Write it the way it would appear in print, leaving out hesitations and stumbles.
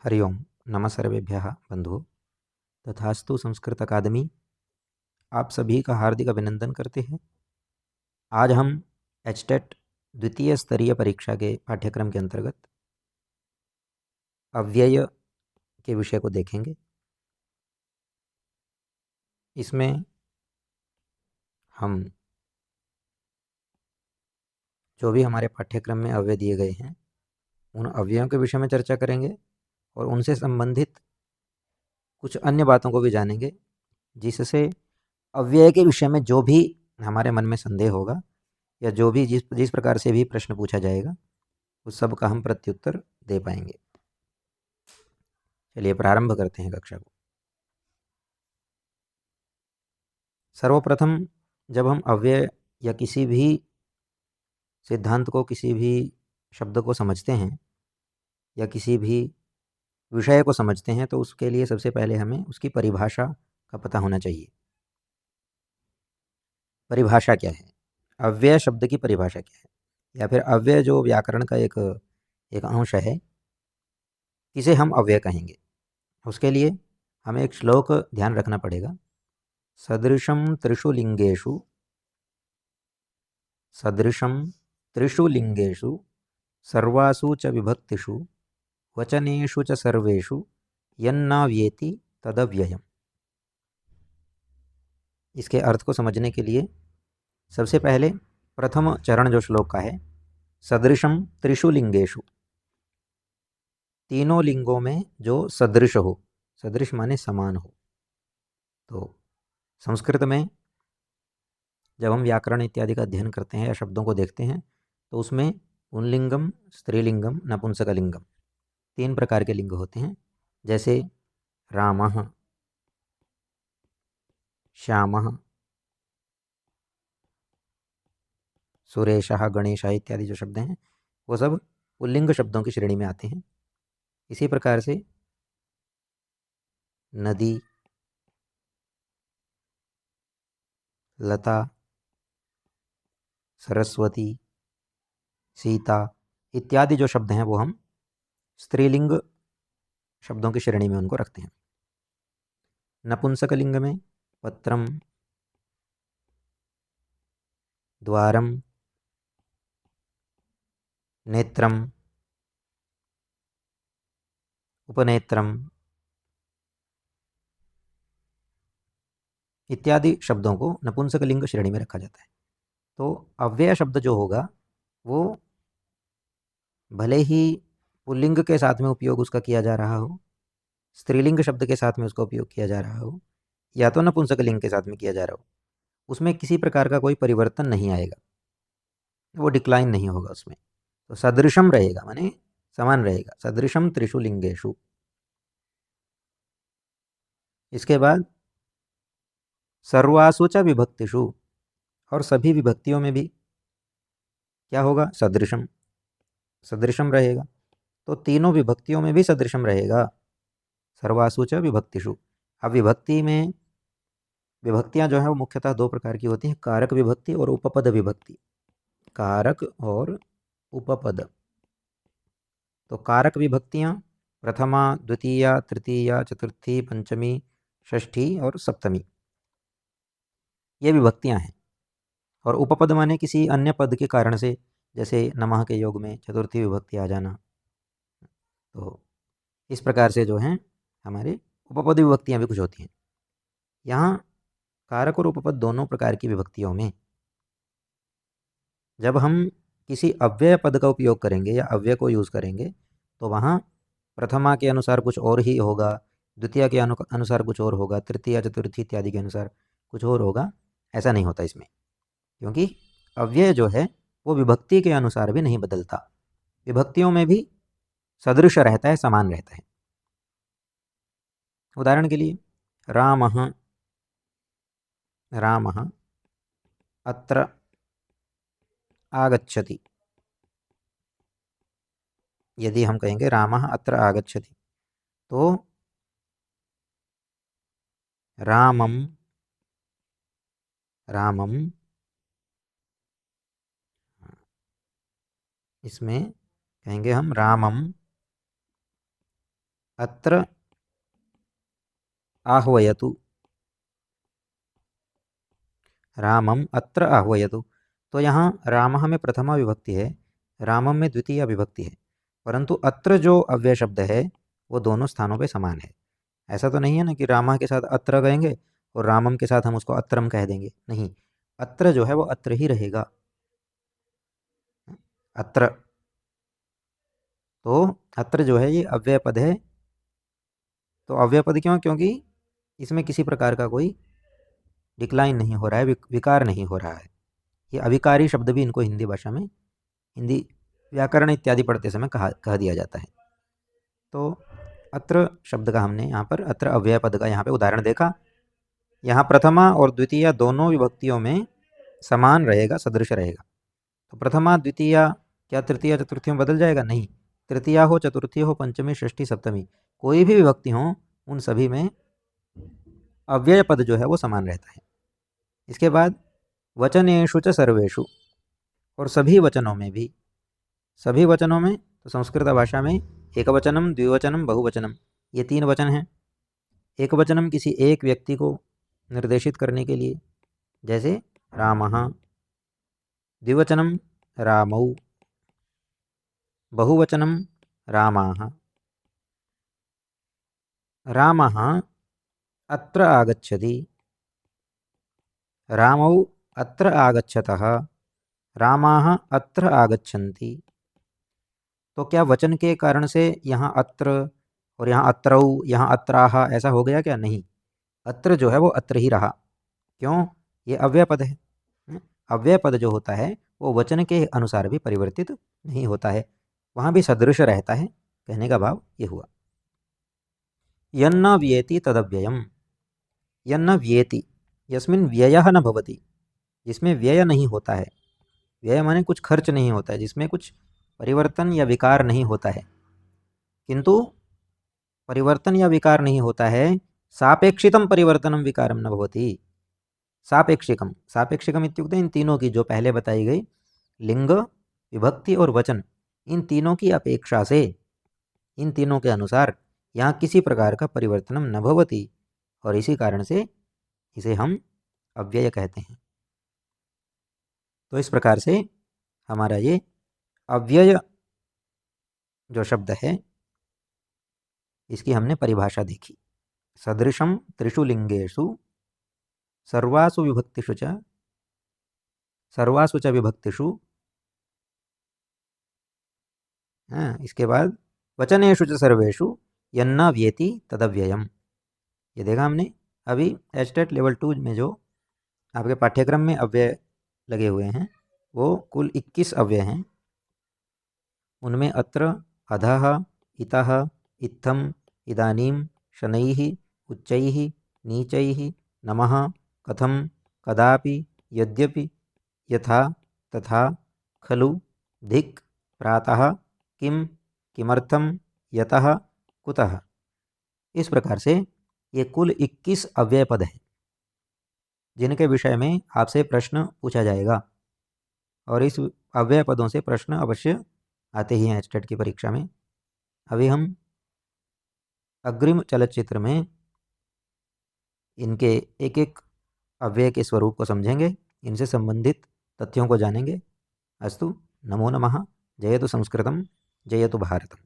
हरि ओम। नमः सर्वेभ्यः बंधुओं। तथास्तु संस्कृत अकादमी आप सभी का हार्दिक अभिनंदन करते हैं। आज हम एचटेट द्वितीय स्तरीय परीक्षा के पाठ्यक्रम के अंतर्गत अव्यय के विषय को देखेंगे। इसमें हम जो भी हमारे पाठ्यक्रम में अव्यय दिए गए हैं उन अव्ययों के विषय में चर्चा करेंगे और उनसे संबंधित कुछ अन्य बातों को भी जानेंगे, जिससे अव्यय के विषय में जो भी हमारे मन में संदेह होगा या जो भी जिस जिस प्रकार से भी प्रश्न पूछा जाएगा उस सब का हम प्रत्युत्तर दे पाएंगे। चलिए प्रारंभ करते हैं कक्षा को। सर्वप्रथम जब हम अव्यय या किसी भी सिद्धांत को, किसी भी शब्द को समझते हैं या किसी भी विषय को समझते हैं तो उसके लिए सबसे पहले हमें उसकी परिभाषा का पता होना चाहिए। परिभाषा क्या है, अव्यय शब्द की परिभाषा क्या है, या फिर अव्यय जो व्याकरण का एक अंश है, किसे हम अव्यय कहेंगे। उसके लिए हमें एक श्लोक ध्यान रखना पड़ेगा। सदृशं त्रिषु लिंगेषु, सदृशं त्रिषु लिंगेषु सर्वासु च विभक्तिषु वचनेषु च सर्वेषु यन्नाव्येति तदव्ययम्। इसके अर्थ को समझने के लिए सबसे पहले प्रथम चरण जो श्लोक का है, सदृशम त्रिषु लिंगेषु, तीनों लिंगों में जो सदृश हो, सदृश माने समान हो। तो संस्कृत में जब हम व्याकरण इत्यादि का अध्ययन करते हैं या शब्दों को देखते हैं तो उसमें पुंलिंगम, स्त्रीलिंगम, नपुंसकलिंगम, तीन प्रकार के लिंग होते हैं। जैसे रामः, श्यामः, सुरेशः, गणेशः इत्यादि जो शब्द हैं वो सब पुल्लिंग शब्दों की श्रेणी में आते हैं। इसी प्रकार से नदी, लता, सरस्वती, सीता इत्यादि जो शब्द हैं वो हम स्त्रीलिंग शब्दों की श्रेणी में उनको रखते हैं। नपुंसकलिंग में पत्रम, द्वारम, नेत्रम, उपनेत्रम इत्यादि शब्दों को नपुंसकलिंग श्रेणी में रखा जाता है। तो अव्यय शब्द जो होगा वो भले ही पुल्लिंग के साथ में उपयोग उसका किया जा रहा हो, स्त्रीलिंग शब्द के साथ में उसका उपयोग किया जा रहा हो, या तो नपुंसकलिंग के साथ में किया जा रहा हो, उसमें किसी प्रकार का कोई परिवर्तन नहीं आएगा, वो डिक्लाइन नहीं होगा उसमें। तो सदृशम रहेगा, माने समान रहेगा, सदृशम त्रिषु लिंगेषु। इसके बाद सर्वासु च विभक्तिषु, और सभी विभक्तियों में भी क्या होगा, सदृशम, सदृशम रहेगा। तो तीनों विभक्तियों में भी सदृशम रहेगा, सर्वासु च विभक्तिषु। अब विभक्ति में विभक्तियां जो है वो मुख्यतः दो प्रकार की होती हैं, कारक विभक्ति और उपपद विभक्ति। कारक और उपपद। तो कारक विभक्तियां प्रथमा, द्वितीया, तृतीया, चतुर्थी, पंचमी, षष्ठी और सप्तमी, ये विभक्तियां हैं। और उपपद माने किसी अन्य पद के कारण से, जैसे नमः के योग में चतुर्थी विभक्ति आ जाना। तो इस प्रकार से जो हैं हमारे उपपद विभक्तियां भी कुछ होती हैं। यहाँ कारक और उपपद दोनों प्रकार की विभक्तियों में जब हम किसी अव्यय पद का उपयोग करेंगे या अव्यय को यूज़ करेंगे तो वहाँ प्रथमा के अनुसार कुछ और ही होगा, द्वितीय के अनुसार कुछ और होगा, तृतीय, चतुर्थी इत्यादि के अनुसार कुछ और होगा। ऐसा नहीं होता इसमें, क्योंकि अव्यय जो है वो विभक्ति के अनुसार भी नहीं बदलता, विभक्तियों में भी सदृश रहता है, समान रहता है। उदाहरण के लिए रामः, रामः अत्र आगच्छति, यदि हम कहेंगे रामः अत्र आगच्छति तो रामम, रामम, इसमें कहेंगे हम रामम अत्र आह्वयतु, रामम अत्र आह्वयतु। तो यहाँ रामः में प्रथमा विभक्ति है, रामम में द्वितीय विभक्ति है, परंतु अत्र जो अव्यय शब्द है वो दोनों स्थानों पे समान है। ऐसा तो नहीं है ना कि रामा के साथ अत्र कहेंगे और रामम के साथ हम उसको अत्रम कह देंगे, नहीं, अत्र जो है वो अत्र ही रहेगा। अत्र, तो अत्र जो है ये अव्यय पद है। तो अव्यय पद क्यों? क्योंकि इसमें किसी प्रकार का कोई डिक्लाइन नहीं हो रहा है, विकार नहीं हो रहा है। ये अविकारी शब्द भी इनको हिंदी भाषा में, हिंदी व्याकरण इत्यादि पढ़ते समय कह दिया जाता है। तो अत्र शब्द का हमने यहाँ पर, अत्र अव्यय पद का यहाँ पे उदाहरण देखा। यहाँ प्रथमा और द्वितीय दोनों विभक्तियों में समान रहेगा, सदृश रहेगा। तो प्रथमा द्वितीया क्या तृतीया चतुर्थी में बदल जाएगा? नहीं। तृतीया हो, चतुर्थी हो, पंचमी, षष्ठी, सप्तमी, कोई भी विभक्ति हो, उन सभी में अव्यय पद जो है वो समान रहता है। इसके बाद वचनेषु च सर्वेषु, और सभी वचनों में भी, सभी वचनों में, तो संस्कृत भाषा में एक वचनम, द्विवचनम, बहुवचनम, ये तीन वचन हैं। एक वचनम किसी एक व्यक्ति को निर्देशित करने के लिए, जैसे रामः, द्विवचनम रामौ, बहुवचनम रामाः। रामः अत्र आगच्छति, रामौ अत्र आगच्छतः, रामाः अत्र आगच्छन्ति। तो क्या वचन के कारण से यहाँ अत्र और यहाँ अत्रौ, यहाँ अत्राः ऐसा हो गया क्या? नहीं, अत्र जो है वो अत्र ही रहा। क्यों? ये अव्यय पद है। अव्यय पद जो होता है वो वचन के अनुसार भी परिवर्तित नहीं होता है, वहाँ भी सदृश रहता है। कहने का भाव ये हुआ। यन्न व्येति तदव्ययम, यन्न व्येति, यस्मिन् व्ययः न भवति, जिसमें व्यय नहीं होता है, व्यय माने कुछ खर्च नहीं होता है, जिसमें कुछ परिवर्तन या विकार नहीं होता है, किंतु परिवर्तन या विकार नहीं होता है, सापेक्षितम परिवर्तनम विकारम न भवति। सापेक्षिकम, सापेक्षिकम इत्युक्ते इन तीनों की जो पहले बताई गई लिंग, विभक्ति और वचन, इन तीनों की अपेक्षा से, इन तीनों के अनुसार यहाँ किसी प्रकार का परिवर्तनम न भवति, और इसी कारण से इसे हम अव्यय कहते हैं। तो इस प्रकार से हमारा ये अव्यय जो शब्द है इसकी हमने परिभाषा देखी। सदृशम त्रिषु लिंगेषु सर्वासु विभक्तिषु च, सर्वासु च विभक्तिषु, इसके बाद वचनेषु च सर्वेषु यन्न व्येति तदव्ययम। ये देखा हमने अभी एचटेट लेवल 2 में जो आपके पाठ्यक्रम में अव्यय लगे हुए हैं वो कुल 21 अव्यय हैं। उनमें अत्र, अधः, इतः, इत्थम, इदानीं, शनैः, उच्चैः, नीचैः, नमः, कथम, कदापि, यद्यपि, यथा, तथा, खलु, धिक्, प्रातः, किम, किमर्थम, यतः, कुतः, इस प्रकार से ये कुल 21 अव्यय पद हैं जिनके विषय में आपसे प्रश्न पूछा जाएगा, और इस अव्यय पदों से प्रश्न अवश्य आते ही हैं एचटेट की परीक्षा में। अभी हम अग्रिम चलचित्र में इनके एक एक अव्यय के स्वरूप को समझेंगे, इनसे संबंधित तथ्यों को जानेंगे। अस्तु, नमो नमः। जयतु संस्कृतम, जयतु भारतम।